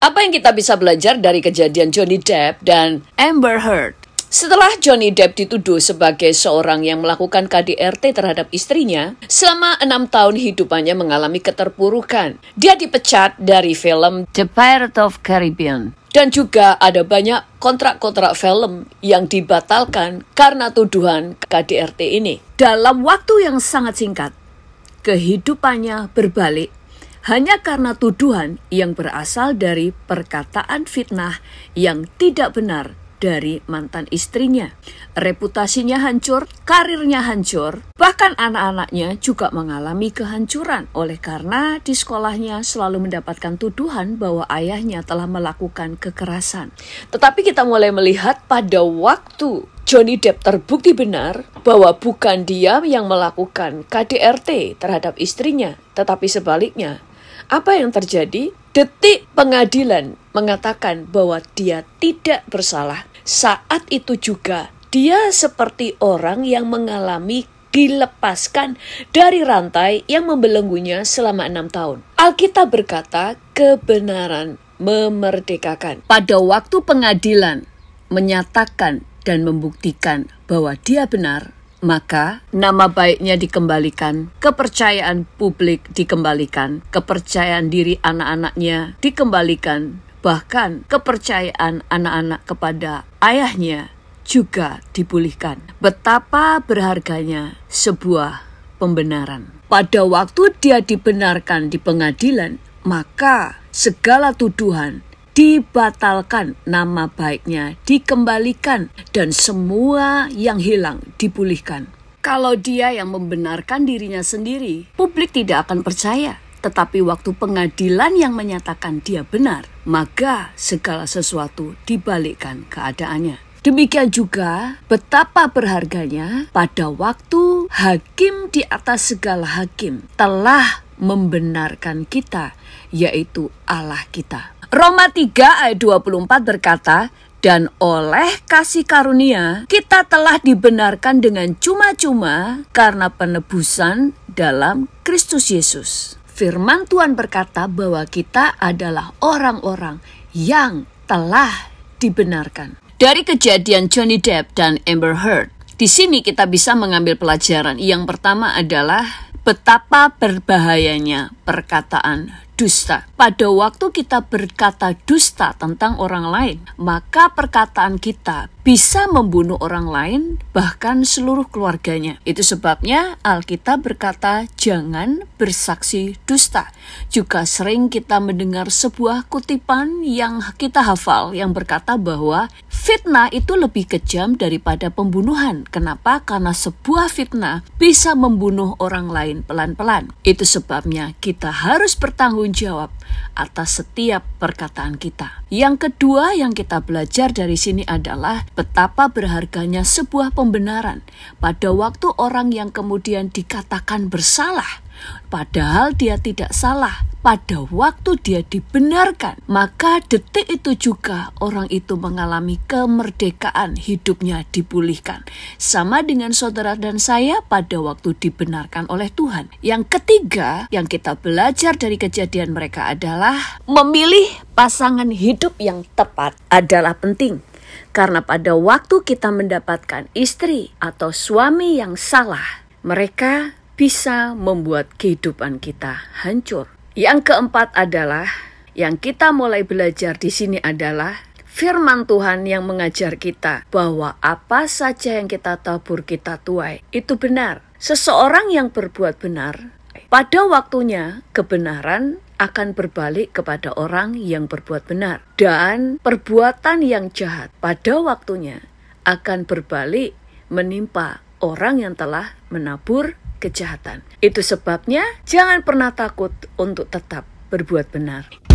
Apa yang kita bisa belajar dari kejadian Johnny Depp dan Amber Heard? Setelah Johnny Depp dituduh sebagai seorang yang melakukan KDRT terhadap istrinya, selama 6 tahun hidupannya mengalami keterpurukan. Dia dipecat dari film The Pirates of Caribbean. Dan juga ada banyak kontrak-kontrak film yang dibatalkan karena tuduhan KDRT ini. Dalam waktu yang sangat singkat, kehidupannya berbalik hanya karena tuduhan yang berasal dari perkataan fitnah yang tidak benar dari mantan istrinya. Reputasinya hancur, karirnya hancur, bahkan anak-anaknya juga mengalami kehancuran oleh karena di sekolahnya selalu mendapatkan tuduhan bahwa ayahnya telah melakukan kekerasan. Tetapi kita mulai melihat pada waktu Johnny Depp terbukti benar bahwa bukan dia yang melakukan KDRT terhadap istrinya, tetapi sebaliknya. Apa yang terjadi? Detik pengadilan mengatakan bahwa dia tidak bersalah. Saat itu juga dia seperti orang yang mengalami dilepaskan dari rantai yang membelenggunya selama 6 tahun. Alkitab berkata kebenaran memerdekakan. Pada waktu pengadilan menyatakan dan membuktikan bahwa dia benar, maka nama baiknya dikembalikan, kepercayaan publik dikembalikan, kepercayaan diri anak-anaknya dikembalikan, bahkan kepercayaan anak-anak kepada ayahnya juga dipulihkan. Betapa berharganya sebuah pembenaran. Pada waktu dia dibenarkan di pengadilan, maka segala tuduhan dibatalkan, nama baiknya dikembalikan, dan semua yang hilang dipulihkan. Kalau dia yang membenarkan dirinya sendiri, publik tidak akan percaya. Tetapi waktu pengadilan yang menyatakan dia benar, maka segala sesuatu dibalikkan keadaannya. Demikian juga betapa berharganya pada waktu hakim di atas segala hakim telah membenarkan kita, yaitu Allah kita. Roma 3 ayat 24 berkata, dan oleh kasih karunia kita telah dibenarkan dengan cuma-cuma karena penebusan dalam Kristus Yesus. Firman Tuhan berkata bahwa kita adalah orang-orang yang telah dibenarkan. Dari kejadian Johnny Depp dan Amber Heard, di sini kita bisa mengambil pelajaran. Yang pertama adalah betapa berbahayanya perkataan dusta. Pada waktu kita berkata dusta tentang orang lain, maka perkataan kita bisa membunuh orang lain, bahkan seluruh keluarganya. Itu sebabnya Alkitab berkata jangan bersaksi dusta. Juga sering kita mendengar sebuah kutipan yang kita hafal yang berkata bahwa fitnah itu lebih kejam daripada pembunuhan. Kenapa? Karena sebuah fitnah bisa membunuh orang lain pelan-pelan. Itu sebabnya kita harus bertanggung jawab atas setiap perkataan kita. Yang kedua yang kita belajar dari sini adalah betapa berharganya sebuah pembenaran. Pada waktu orang yang kemudian dikatakan bersalah, padahal dia tidak salah, pada waktu dia dibenarkan, maka detik itu juga orang itu mengalami kemerdekaan, hidupnya dipulihkan. Sama dengan saudara dan saya pada waktu dibenarkan oleh Tuhan. Yang ketiga yang kita belajar dari kejadian mereka adalah memilih pasangan hidup yang tepat adalah penting. Karena pada waktu kita mendapatkan istri atau suami yang salah, mereka bisa membuat kehidupan kita hancur. Yang keempat adalah, yang kita mulai belajar di sini adalah firman Tuhan yang mengajar kita bahwa apa saja yang kita tabur kita tuai. Itu benar. Seseorang yang berbuat benar, pada waktunya kebenaran akan berbalik kepada orang yang berbuat benar. Dan perbuatan yang jahat pada waktunya akan berbalik menimpa orang yang telah menabur kejahatan. Itu sebabnya jangan pernah takut untuk tetap berbuat benar.